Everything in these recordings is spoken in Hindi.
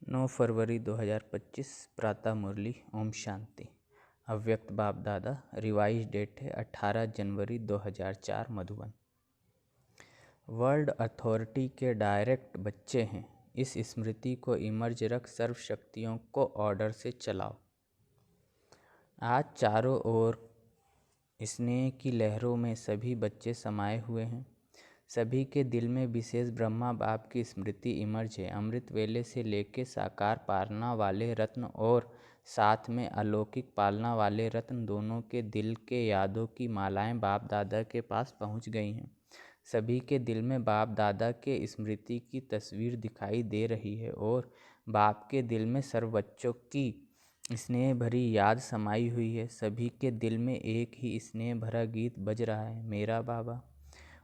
9 फरवरी 2025 प्रातः मुरली। ओम शांति। अव्यक्त बाप दादा। रिवाइज डेट है 18 जनवरी 2004 मधुबन। वर्ल्ड अथॉरिटी के डायरेक्ट बच्चे हैं। इस स्मृति को इमर्ज रख सर्व शक्तियों को ऑर्डर से चलाओ। आज चारों ओर स्नेह की लहरों में सभी बच्चे समाये हुए हैं। सभी के दिल में विशेष ब्रह्मा बाप की स्मृति इमर्ज है। अमृत वेले से लेके साकार पालना वाले रत्न और साथ में अलौकिक पालना वाले रत्न दोनों के दिल के यादों की मालाएं बाप दादा के पास पहुंच गई हैं। सभी के दिल में बाप दादा के स्मृति की तस्वीर दिखाई दे रही है और बाप के दिल में सर्व बच्चों की स्नेह भरी याद समाई हुई है। सभी के दिल में एक ही स्नेह भरा गीत बज रहा है, मेरा बाबा।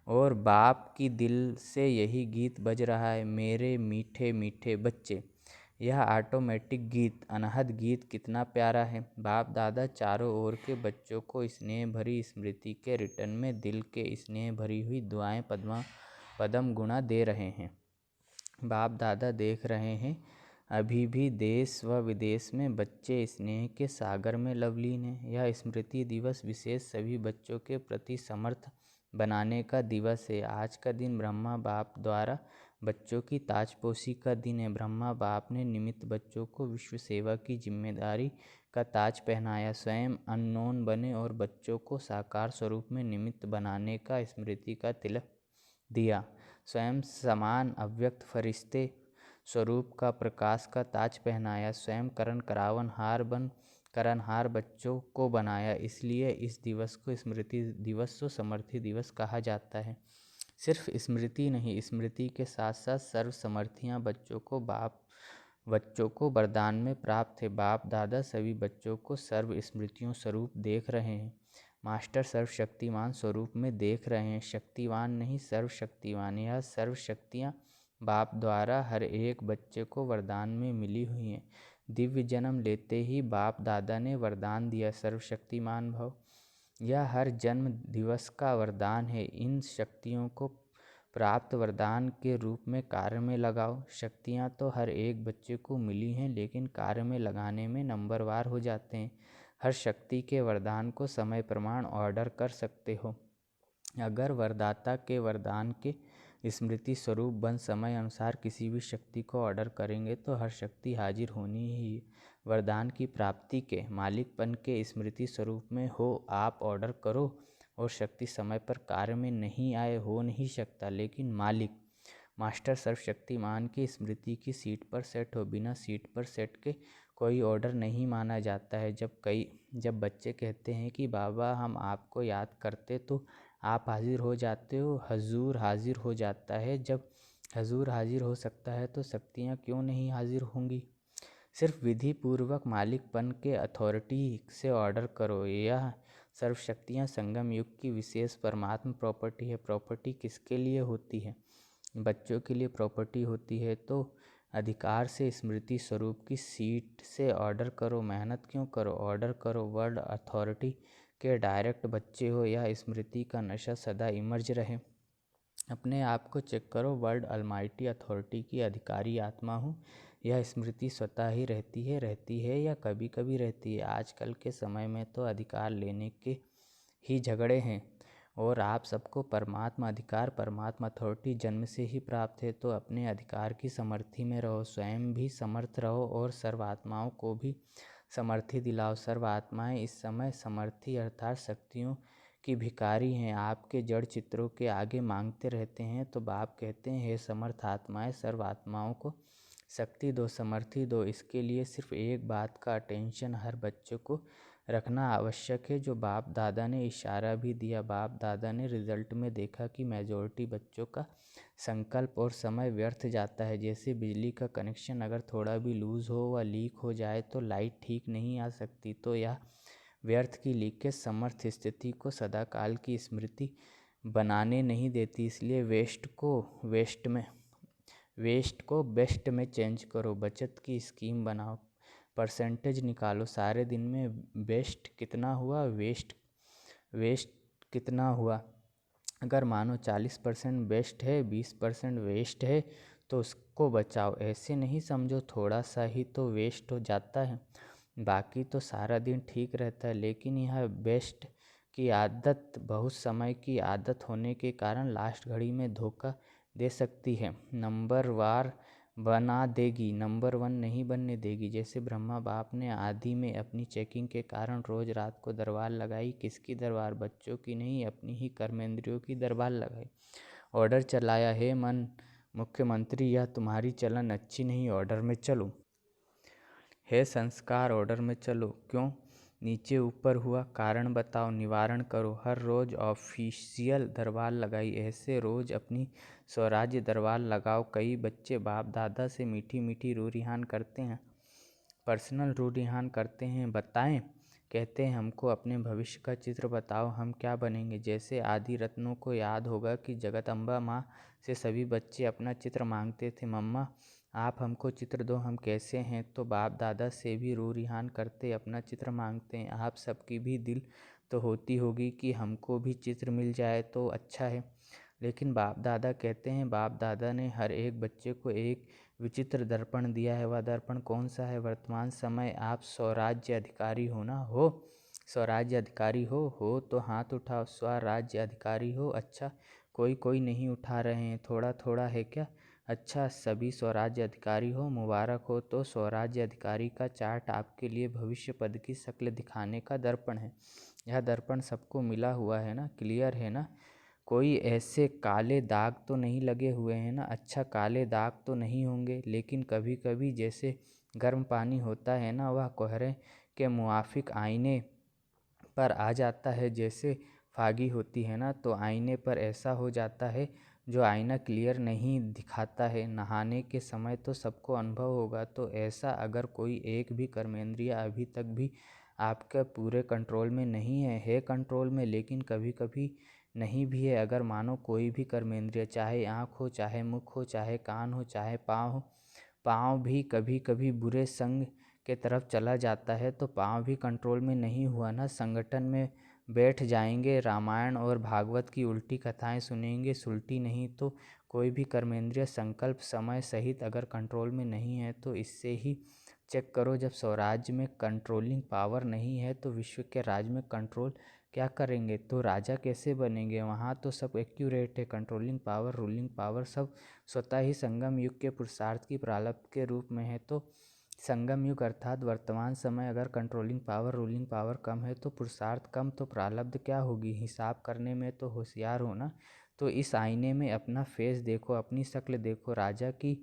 और बाप की दिल से यही गीत बज रहा है, मेरे मीठे मीठे बच्चे। यह ऑटोमेटिक गीत, अनहद गीत कितना प्यारा है। बाप दादा चारों ओर के बच्चों को स्नेह भरी स्मृति के रिटर्न में दिल के स्नेह भरी हुई दुआएं पदम गुणा दे रहे हैं। बाप दादा देख रहे हैं अभी भी देश व विदेश में बच्चे स्नेह के सागर में लवलीन हैं। यह स्मृति दिवस विशेष सभी बच्चों के प्रति समर्थ बनाने का दिवस है। आज का दिन ब्रह्मा बाप द्वारा बच्चों की ताजपोशी का दिन है। ब्रह्मा बाप ने निमित्त बच्चों को विश्व सेवा की जिम्मेदारी का ताज पहनाया। स्वयं अननोन बने और बच्चों को साकार स्वरूप में निमित्त बनाने का स्मृति का तिलक दिया। स्वयं समान अव्यक्त फरिश्ते स्वरूप का प्रकाश का ताज पहनाया। स्वयं करण करावन हार बन करणहार बच्चों को बनाया। इसलिए इस दिवस को स्मृति दिवस व समर्थी दिवस कहा जाता है। सिर्फ स्मृति नहीं, स्मृति के साथ साथ सर्व समर्थियाँ बच्चों को वरदान में प्राप्त है। बाप दादा सभी बच्चों को सर्व स्मृतियों स्वरूप देख रहे हैं। मास्टर सर्वशक्तिमान स्वरूप में देख रहे हैं। शक्तिवान नहीं, सर्वशक्तिवान। यह सर्व शक्तियाँ बाप द्वारा हर एक बच्चे को वरदान में मिली हुई हैं। दिव्य जन्म लेते ही बाप दादा ने वरदान दिया, सर्वशक्तिमान भव। यह हर जन्म दिवस का वरदान है। इन शक्तियों को प्राप्त वरदान के रूप में कार्य में लगाओ। शक्तियाँ तो हर एक बच्चे को मिली हैं, लेकिन कार्य में लगाने में नंबरवार हो जाते हैं। हर शक्ति के वरदान को समय प्रमाण ऑर्डर कर सकते हो। अगर वरदाता के वरदान के स्मृति स्वरूप बन समय अनुसार किसी भी शक्ति को ऑर्डर करेंगे तो हर शक्ति हाजिर होनी ही है। वरदान की प्राप्ति के मालिकपन के स्मृति स्वरूप में हो आप ऑर्डर करो और शक्ति समय पर कार्य में नहीं आए, हो नहीं सकता। लेकिन मालिक मास्टर सर्वशक्तिमान की स्मृति की सीट पर सेट हो। बिना सीट पर सेट के कोई ऑर्डर नहीं माना जाता है। जब बच्चे कहते हैं कि बाबा हम आपको याद करते तो आप हाजिर हो जाते हो, हजूर हाजिर हो जाता है। जब हजूर हाजिर हो सकता है तो शक्तियाँ क्यों नहीं हाजिर होंगी। सिर्फ विधि पूर्वक मालिकपन के अथॉरिटी से ऑर्डर करो। यह सर्वशक्तियाँ संगम युग की विशेष परमात्मा प्रॉपर्टी है। प्रॉपर्टी किसके लिए होती है? बच्चों के लिए प्रॉपर्टी होती है। तो अधिकार से स्मृति स्वरूप की सीट से ऑर्डर करो। मेहनत क्यों करो, ऑर्डर करो। वर्ल्ड अथॉरिटी के डायरेक्ट बच्चे हो। यह स्मृति का नशा सदा इमर्ज रहे। अपने आप को चेक करो। वर्ल्ड अलमाइटी अथॉरिटी की अधिकारी आत्मा हूँ। यह स्मृति स्वतः ही रहती है या कभी कभी रहती है। आजकल के समय में तो अधिकार लेने के ही झगड़े हैं और आप सबको परमात्मा अधिकार, परमात्मा अथॉरिटी जन्म से ही प्राप्त है। तो अपने अधिकार की समर्थी में रहो, स्वयं भी समर्थ रहो और सर्वात्माओं को भी समर्थी दिलाओ। सर्व आत्माएँ इस समय समर्थी अर्थात शक्तियों की भिखारी हैं। आपके जड़ चित्रों के आगे मांगते रहते हैं तो बाप कहते हैं, हे समर्थ आत्माएँ, सर्व आत्माओं को शक्ति दो, समर्थी दो। इसके लिए सिर्फ एक बात का अटेंशन हर बच्चे को रखना आवश्यक है, जो बाप दादा ने इशारा भी दिया। बाप दादा ने रिजल्ट में देखा कि मेजॉरिटी बच्चों का संकल्प और समय व्यर्थ जाता है। जैसे बिजली का कनेक्शन अगर थोड़ा भी लूज़ हो व लीक हो जाए तो लाइट ठीक नहीं आ सकती। तो यह व्यर्थ की लीकेज समर्थ स्थिति को सदाकाल की स्मृति बनाने नहीं देती। इसलिए वेस्ट को बेस्ट में चेंज करो। बचत की स्कीम बनाओ, परसेंटेज निकालो। सारे दिन में बेस्ट कितना हुआ, वेस्ट कितना हुआ। अगर मानो 40% बेस्ट है, 20% वेस्ट है तो को बचाओ। ऐसे नहीं समझो थोड़ा सा ही तो वेस्ट हो जाता है, बाकी तो सारा दिन ठीक रहता है। लेकिन यह बेस्ट की आदत बहुत समय की आदत होने के कारण लास्ट घड़ी में धोखा दे सकती है, नंबर वार बना देगी, नंबर वन नहीं बनने देगी। जैसे ब्रह्मा बाप ने आदि में अपनी चेकिंग के कारण रोज रात को दरबार लगाई। किसकी दरबार? बच्चों की नहीं, अपनी ही कर्मेंद्रियों की दरबार लगाई। ऑर्डर चलाया, हे मन मुख्यमंत्री, यह तुम्हारी चलन अच्छी नहीं, ऑर्डर में चलो। हे संस्कार, ऑर्डर में चलो। क्यों नीचे ऊपर हुआ? कारण बताओ, निवारण करो। हर रोज ऑफिशियल दरबार लगाई, ऐसे रोज अपनी स्वराज्य दरबार लगाओ। कई बच्चे बाप दादा से मीठी मीठी रूरिहान करते हैं, पर्सनल रूरिहान करते हैं। बताएं, कहते हैं हमको अपने भविष्य का चित्र बताओ, हम क्या बनेंगे। जैसे आदि रत्नों को याद होगा कि जगदम्बा माँ से सभी बच्चे अपना चित्र मांगते थे, मम्मा आप हमको चित्र दो, हम कैसे हैं। तो बाप दादा से भी रूरिहान करते अपना चित्र मांगते हैं। आप सबकी भी दिल तो होती होगी कि हमको भी चित्र मिल जाए तो अच्छा है। लेकिन बाप दादा कहते हैं, बाप दादा ने हर एक बच्चे को एक विचित्र दर्पण दिया है। वह दर्पण कौन सा है? वर्तमान समय आप स्वराज्य अधिकारी हो ना? हो स्वराज्य अधिकारी हो तो हाथ उठाओ। स्वराज्य अधिकारी हो? अच्छा, कोई कोई नहीं उठा रहे हैं, थोड़ा थोड़ा है क्या? अच्छा, सभी स्वराज्य अधिकारी हो, मुबारक हो। तो स्वराज्य अधिकारी का चार्ट आपके लिए भविष्य पद की शक्ल दिखाने का दर्पण है। यह दर्पण सबको मिला हुआ है ना? क्लियर है ना? कोई ऐसे काले दाग तो नहीं लगे हुए हैं ना? अच्छा, काले दाग तो नहीं होंगे, लेकिन कभी कभी जैसे गर्म पानी होता है ना, वह कोहरे के मुआफिक आईने पर आ जाता है। जैसे फागी होती है ना, तो आईने पर ऐसा हो जाता है जो आईना क्लियर नहीं दिखाता है। नहाने के समय तो सबको अनुभव होगा। तो ऐसा अगर कोई एक भी कर्मेंद्रिय अभी तक भी आपके पूरे कंट्रोल में नहीं है कंट्रोल में, लेकिन कभी कभी नहीं भी है। अगर मानो कोई भी कर्मेंद्रिय, चाहे आँख हो, चाहे मुख हो, चाहे कान हो, चाहे पाँव हो, पाँव भी कभी कभी बुरे संग के तरफ चला जाता है, तो पाँव भी कंट्रोल में नहीं हुआ ना। संगठन में बैठ जाएंगे, रामायण और भागवत की उल्टी कथाएं सुनेंगे, सुलटी नहीं। तो कोई भी कर्मेंद्रिय संकल्प समय सहित अगर कंट्रोल में नहीं है तो इससे ही चेक करो। जब स्वराज्य में कंट्रोलिंग पावर नहीं है तो विश्व के राज में कंट्रोल क्या करेंगे? तो राजा कैसे बनेंगे? वहाँ तो सब एक्यूरेट है, कंट्रोलिंग पावर, रूलिंग पावर सब स्वतः ही संगम युग के पुरुषार्थ की प्रारब्ध के रूप में है। तो संगम युग अर्थात वर्तमान समय अगर कंट्रोलिंग पावर, रूलिंग पावर कम है तो पुरुषार्थ कम, तो प्रारब्ध क्या होगी? हिसाब करने में तो होशियार हो ना। तो इस आईने में अपना फेस देखो, अपनी शक्ल देखो। राजा की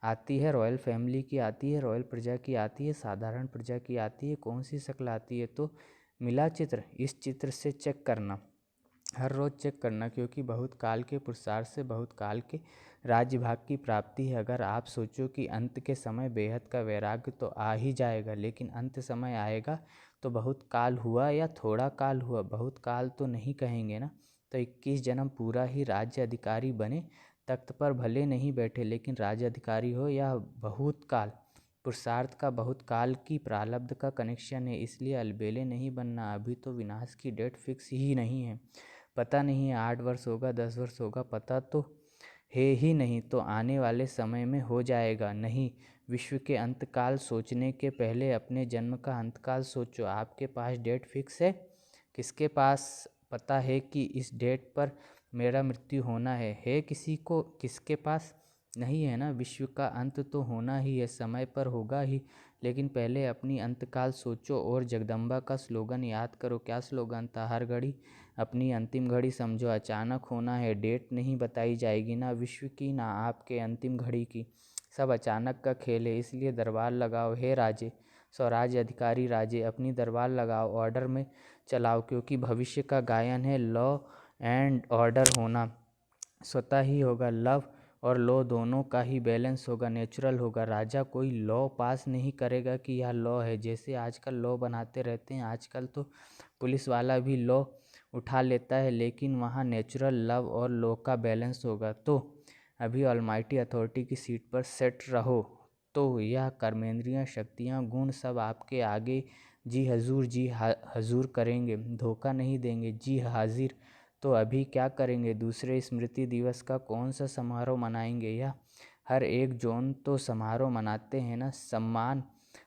आती है, रॉयल फैमिली की आती है, रॉयल प्रजा की आती है, साधारण प्रजा की आती है, कौन सी शक्ल आती है? तो मिला चित्र, इस चित्र से चेक करना, हर रोज़ चेक करना, क्योंकि बहुत काल के पुरुषार्थ से बहुत काल के राज्य भाग की प्राप्ति है। अगर आप सोचो कि अंत के समय बेहद का वैराग्य तो आ ही जाएगा, लेकिन अंत समय आएगा तो बहुत काल हुआ या थोड़ा काल हुआ, बहुत काल तो नहीं कहेंगे ना। तो 21 जन्म पूरा ही राज्य अधिकारी बने, तख्त पर भले नहीं बैठे लेकिन राज्य अधिकारी हो, या बहुत काल पुरुषार्थ का बहुत काल की प्रारब्ध का कनेक्शन है। इसलिए अलबेले नहीं बनना, अभी तो विनाश की डेट फिक्स ही नहीं है। पता नहीं 8 वर्ष होगा, 10 वर्ष होगा, पता तो है ही नहीं। तो आने वाले समय में हो जाएगा। नहीं, विश्व के अंतकाल सोचने के पहले अपने जन्म का अंतकाल सोचो। आपके पास डेट फिक्स है? किसके पास पता है कि इस डेट पर मेरा मृत्यु होना है किसी को? किसके पास नहीं है ना। विश्व का अंत तो होना ही है, समय पर होगा ही, लेकिन पहले अपनी अंतकाल सोचो। और जगदम्बा का स्लोगन याद करो। क्या स्लोगन था? हर घड़ी अपनी अंतिम घड़ी समझो। अचानक होना है, डेट नहीं बताई जाएगी, ना विश्व की ना आपके अंतिम घड़ी की, सब अचानक का खेल है। इसलिए दरबार लगाओ, हे राजे, स्वराज्य अधिकारी राजे, अपनी दरबार लगाओ, ऑर्डर में चलाओ, क्योंकि भविष्य का गायन है। लॉ एंड ऑर्डर होना स्वतः ही होगा, लव और लॉ दोनों का ही बैलेंस होगा, नेचुरल होगा। राजा कोई लॉ पास नहीं करेगा कि यह लॉ है। जैसे आजकल लॉ बनाते रहते हैं, आजकल तो पुलिस वाला भी लॉ उठा लेता है, लेकिन वहाँ नेचुरल लव और लॉ का बैलेंस होगा। तो अभी ऑलमाइटी अथॉरिटी की सीट पर सेट रहो। तो यह कर्मेंद्रियाँ, शक्तियाँ, गुण सब आपके आगे जी हजूर, जी हजूर करेंगे, धोखा नहीं देंगे, जी हाजिर। तो अभी क्या करेंगे? दूसरे स्मृति दिवस का कौन सा समारोह मनाएंगे, या हर एक जोन तो समारोह मनाते हैं ना, सम्मान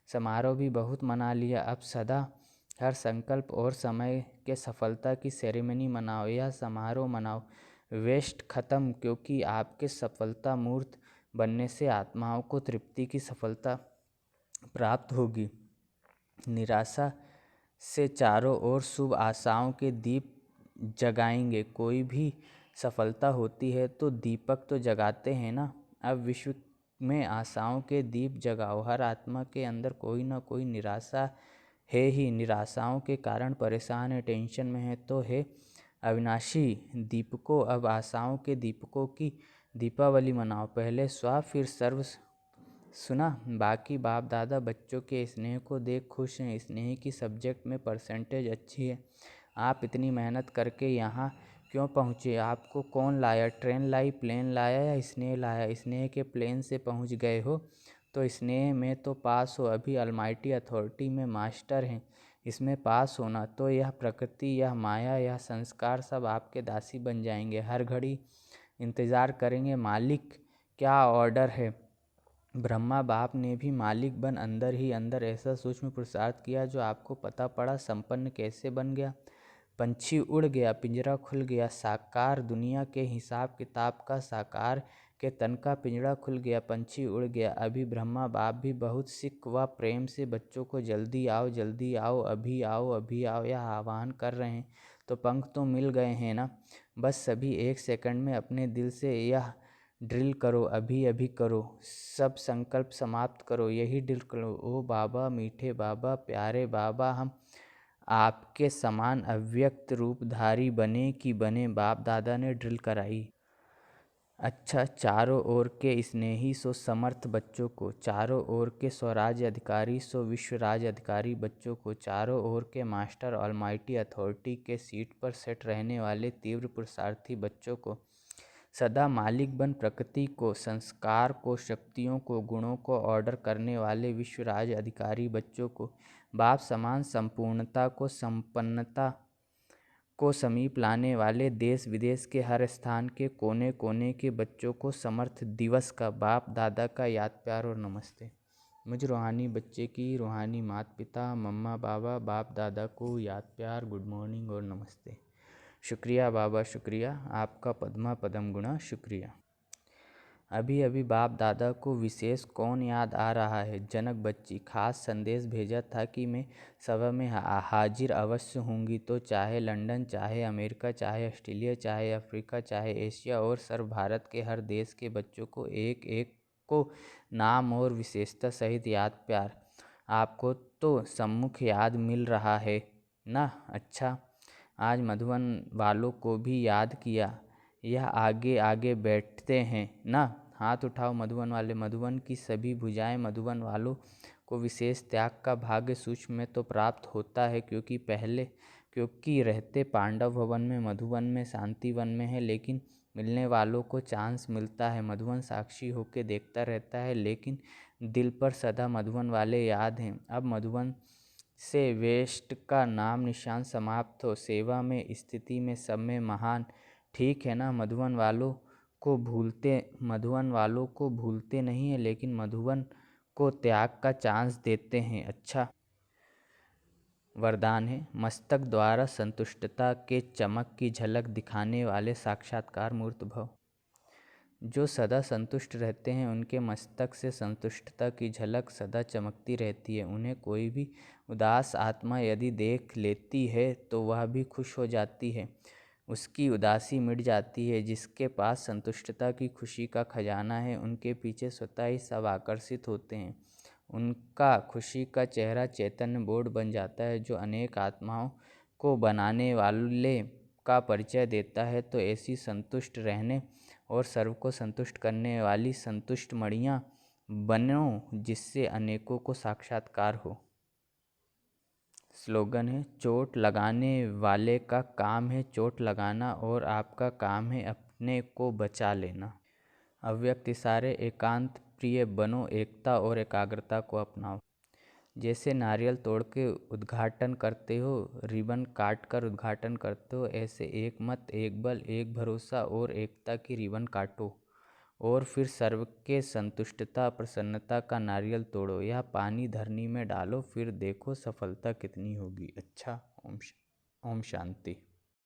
समारोह भी बहुत मना लिया। अब सदा हर संकल्प और समय के सफलता की सेरेमनी मनाओ या समारोह मनाओ। वेस्ट खत्म, क्योंकि आपके सफलता मूर्त बनने से आत्माओं को तृप्ति की सफलता प्राप्त होगी। निराशा से चारों ओर शुभ आशाओं के दीप जगाएंगे। कोई भी सफलता होती है तो दीपक तो जगाते हैं ना। अब विश्व में आशाओं के दीप जगाओ। हर आत्मा के अंदर कोई ना कोई निराशा है ही। निराशाओं के कारण परेशान है, टेंशन में है तो है। अविनाशी दीपकों, अब आशाओं के दीपकों की दीपावली मनाओ। पहले स्व फिर सर्व। सुना, बाकी बाप दादा बच्चों के स्नेह को देख खुश हैं। स्नेह की सब्जेक्ट में परसेंटेज अच्छी है। आप इतनी मेहनत करके यहाँ क्यों पहुँचे? आपको कौन लाया? ट्रेन लाई, प्लेन लाया या स्नेह लाया? स्नेह के प्लेन से पहुँच गए हो तो स्नेह में तो पास हो। अभी अलमाइटी अथॉरिटी में मास्टर हैं, इसमें पास होना। तो यह प्रकृति, यह माया, यह संस्कार सब आपके दासी बन जाएंगे। हर घड़ी इंतज़ार करेंगे मालिक क्या ऑर्डर है। ब्रह्मा बाप ने भी मालिक बन अंदर ही अंदर ऐसा सूक्ष्म पुरुषार्थ किया जो आपको पता पड़ा। संपन्न कैसे बन गया? पंछी उड़ गया, पिंजरा खुल गया। साकार दुनिया के हिसाब किताब का साकार के तन का पिंजरा खुल गया, पंछी उड़ गया। अभी ब्रह्मा बाप भी बहुत सिक व प्रेम से बच्चों को जल्दी आओ, अभी आओ, अभी आओ यह आह्वान कर रहे हैं। तो पंख तो मिल गए हैं ना। बस सभी एक सेकंड में अपने दिल से यह ड्रिल करो, अभी अभी करो, सब संकल्प समाप्त करो, यही ड्रिल करो। ओ बाबा, मीठे बाबा, प्यारे बाबा, हम आपके समान अव्यक्त रूपधारी बने कि बने। बाप दादा ने ड्रिल कराई। अच्छा, चारों ओर के स्नेही सो समर्थ बच्चों को, चारों ओर के स्वराज्य अधिकारी सो विश्व राज्य अधिकारी बच्चों को, चारों ओर के मास्टर ऑलमाइटी अथॉरिटी के सीट पर सेट रहने वाले तीव्र पुरुषार्थी बच्चों को, सदा मालिक बन प्रकृति को, संस्कार को, शक्तियों को, गुणों को ऑर्डर करने वाले विश्व राज्य अधिकारी बच्चों को, बाप समान संपूर्णता को, संपन्नता को समीप लाने वाले देश विदेश के हर स्थान के कोने कोने के बच्चों को समर्थ दिवस का बाप दादा का याद, प्यार और नमस्ते। मुझ रूहानी बच्चे की रूहानी माता पिता, मम्मा बाबा, बाप दादा को याद, प्यार, गुड मॉर्निंग और नमस्ते। शुक्रिया बाबा, शुक्रिया आपका पद्मा पदम गुणा, शुक्रिया। अभी अभी बाप दादा को विशेष कौन याद आ रहा है? जनक बच्ची। खास संदेश भेजा था कि मैं सभा में हाजिर अवश्य होंगी। तो चाहे लंदन, चाहे अमेरिका, चाहे ऑस्ट्रेलिया, चाहे अफ्रीका, चाहे एशिया और सर्व भारत के हर देश के बच्चों को एक एक को नाम और विशेषता सहित याद, प्यार। आपको तो सम्मुख याद मिल रहा है ना? अच्छा, आज मधुबन वालों को भी याद किया। यह आगे आगे बैठते हैं ना? हाथ उठाओ मधुबन वाले। मधुबन की सभी भुजाएं। मधुबन वालों को विशेष त्याग का भाग्य सूक्ष्म में तो प्राप्त होता है, क्योंकि रहते पांडव भवन में, मधुबन में, शांति वन में है, लेकिन मिलने वालों को चांस मिलता है। मधुबन साक्षी होकर देखता रहता है, लेकिन दिल पर सदा मधुबन वाले याद हैं। अब मधुबन से वेस्ट का नाम निशान समाप्त हो। सेवा में, स्थिति में, सब में महान, ठीक है ना? मधुबन वालों को भूलते नहीं है, लेकिन मधुबन को त्याग का चांस देते हैं। अच्छा, वरदान है मस्तक द्वारा संतुष्टता के चमक की झलक दिखाने वाले साक्षात्कार मूर्त भव। जो सदा संतुष्ट रहते हैं उनके मस्तक से संतुष्टता की झलक सदा चमकती रहती है। उन्हें कोई भी उदास आत्मा यदि देख लेती है तो वह भी खुश हो जाती है, उसकी उदासी मिट जाती है। जिसके पास संतुष्टता की खुशी का खजाना है, उनके पीछे स्वतः ही सब आकर्षित होते हैं। उनका खुशी का चेहरा चैतन्य बोर्ड बन जाता है, जो अनेक आत्माओं को बनाने वाले का परिचय देता है। तो ऐसी संतुष्ट रहने और सर्व को संतुष्ट करने वाली संतुष्ट मणियाँ बनो, जिससे अनेकों को साक्षात्कार हो। स्लोगन है चोट लगाने वाले का काम है चोट लगाना, और आपका काम है अपने को बचा लेना। अव्यक्त इशारे। एकांत प्रिय बनो, एकता और एकाग्रता को अपनाओ। जैसे नारियल तोड़ के उद्घाटन करते हो, रिबन काट कर उद्घाटन करते हो, ऐसे एक मत, एक बल, एक भरोसा और एकता की रिबन काटो। और फिर सर्व के संतुष्टता प्रसन्नता का नारियल तोड़ो, यह पानी धरनी में डालो, फिर देखो सफलता कितनी होगी। अच्छा, ओम शांति।